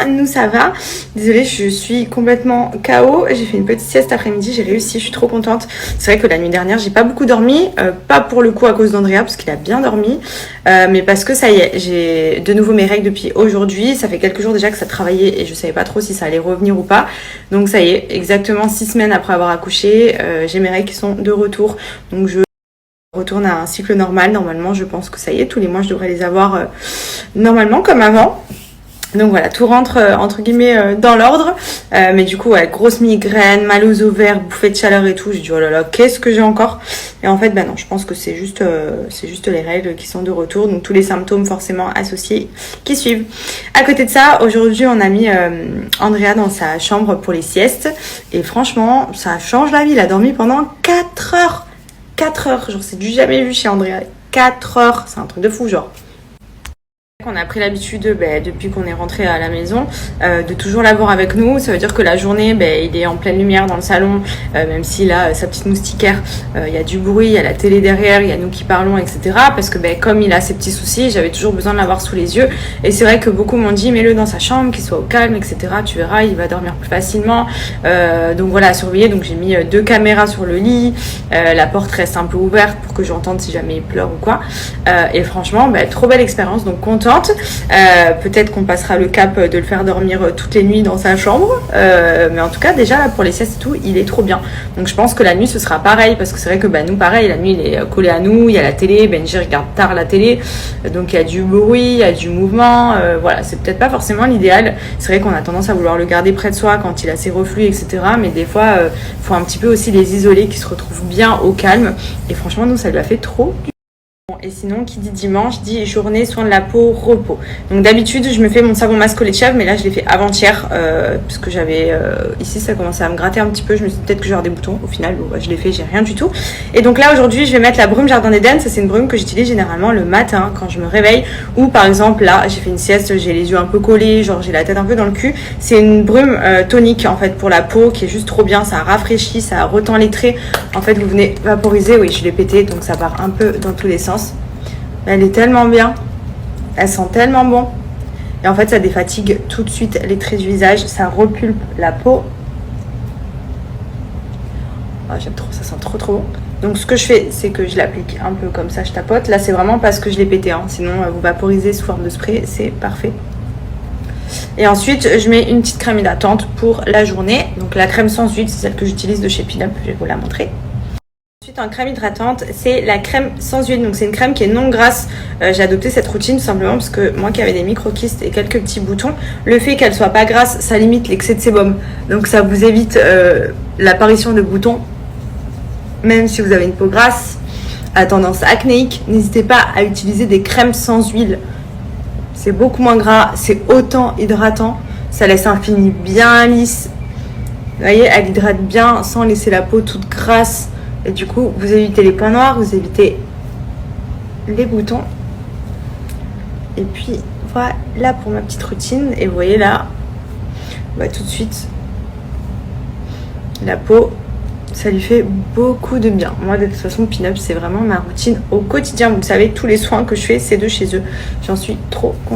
bien, nous ça va. Désolée, je suis complètement KO. J'ai fait une petite sieste après-midi, j'ai réussi, je suis trop contente. C'est vrai que la nuit dernière, j'ai pas beaucoup dormi. Pas pour le coup à cause d'Andrea, parce qu'il a bien dormi. Mais parce que ça y est, j'ai de nouveau mes règles depuis aujourd'hui. Ça fait quelques jours déjà que ça travaillait et je savais pas trop si ça allait revenir ou pas. Donc ça y est, exactement 6 semaines après avoir accouché, j'ai mes règles qui sont de retour. Donc je retourne à un cycle normal. Normalement, je pense que ça y est, tous les mois, je devrais les avoir normalement comme avant. Donc voilà, tout rentre entre guillemets dans l'ordre. Mais du coup, ouais, grosse migraine, mal aux ovaires, bouffée de chaleur et tout. J'ai dit, oh là là, qu'est-ce que j'ai encore? Et en fait, bah non, je pense que c'est juste les règles qui sont de retour. Donc tous les symptômes forcément associés qui suivent. À côté de ça, aujourd'hui, on a mis Andrea dans sa chambre pour les siestes. Et franchement, ça change la vie. Il a dormi pendant 4 heures. 4 heures, genre c'est du jamais vu chez Andrea. 4 heures, c'est un truc de fou, genre. On a pris l'habitude, depuis qu'on est rentré à la maison, de toujours l'avoir avec nous. Ça veut dire que la journée, il est en pleine lumière dans le salon, même s'il a sa petite moustiquaire. Il y a du bruit, il y a la télé derrière, il y a nous qui parlons, etc. Parce que comme il a ses petits soucis, j'avais toujours besoin de l'avoir sous les yeux. Et c'est vrai que beaucoup m'ont dit, mets-le dans sa chambre, qu'il soit au calme, etc. Tu verras, il va dormir plus facilement. Donc voilà, à surveiller. Donc j'ai mis 2 caméras sur le lit. La porte reste un peu ouverte pour que j'entende si jamais il pleure ou quoi. Et franchement, trop belle expérience. Donc contente. Peut-être qu'on passera le cap de le faire dormir toutes les nuits dans sa chambre, mais en tout cas déjà là, pour les siestes et tout, il est trop bien. Donc je pense que la nuit ce sera pareil, parce que c'est vrai que nous pareil, la nuit il est collé à nous, il y a la télé, Benji regarde tard la télé, donc il y a du bruit, il y a du mouvement, voilà, c'est peut-être pas forcément l'idéal. C'est vrai qu'on a tendance à vouloir le garder près de soi quand il a ses reflux, etc. Mais des fois faut un petit peu aussi les isoler, qui se retrouvent bien au calme, et franchement nous ça lui a fait trop du. Et sinon, qui dit dimanche, dit journée, soin de la peau, repos. Donc d'habitude, je me fais mon savon masque au lait de chèvre, mais là, je l'ai fait avant-hier, parce que j'avais... ici, ça commençait à me gratter un petit peu. Je me suis dit peut-être que j'aurais des boutons. Au final, je l'ai fait, j'ai rien du tout. Et donc là, aujourd'hui, je vais mettre la brume Jardin d'Éden. Ça, c'est une brume que j'utilise généralement le matin, quand je me réveille. Ou par exemple, là, j'ai fait une sieste, j'ai les yeux un peu collés, genre j'ai la tête un peu dans le cul. C'est une brume tonique, en fait, pour la peau, qui est juste trop bien. Ça rafraîchit, ça retend les traits. En fait, vous venez vaporiser. Oui, je l'ai pété, donc ça part un peu dans tous les sens. Elle est tellement bien, elle sent tellement bon, et en fait ça défatigue tout de suite les traits du visage, ça repulpe la peau. J'aime trop, ça sent trop bon. Donc ce que je fais, c'est que je l'applique un peu comme ça, je tapote. Là c'est vraiment parce que je l'ai pété, sinon vous vaporisez sous forme de spray, c'est parfait. Et ensuite je mets une petite crème hydratante pour la journée. Donc la crème sans huile, c'est celle que j'utilise de chez Pinup, je vais vous la montrer. Ensuite, en crème hydratante, c'est la crème sans huile. Donc c'est une crème qui est non grasse. J'ai adopté cette routine tout simplement parce que moi qui avais des micro-kystes et quelques petits boutons, le fait qu'elle soit pas grasse, ça limite l'excès de sébum. Donc ça vous évite l'apparition de boutons. Même si vous avez une peau grasse à tendance acnéique, n'hésitez pas à utiliser des crèmes sans huile. C'est beaucoup moins gras, c'est autant hydratant. Ça laisse un fini bien lisse. Vous voyez, elle hydrate bien sans laisser la peau toute grasse. Et du coup, vous évitez les points noirs, vous évitez les boutons. Et puis, voilà pour ma petite routine. Et vous voyez là, tout de suite, la peau, ça lui fait beaucoup de bien. Moi, de toute façon, Pinup, c'est vraiment ma routine au quotidien. Vous le savez, tous les soins que je fais, c'est de chez eux. J'en suis trop contente.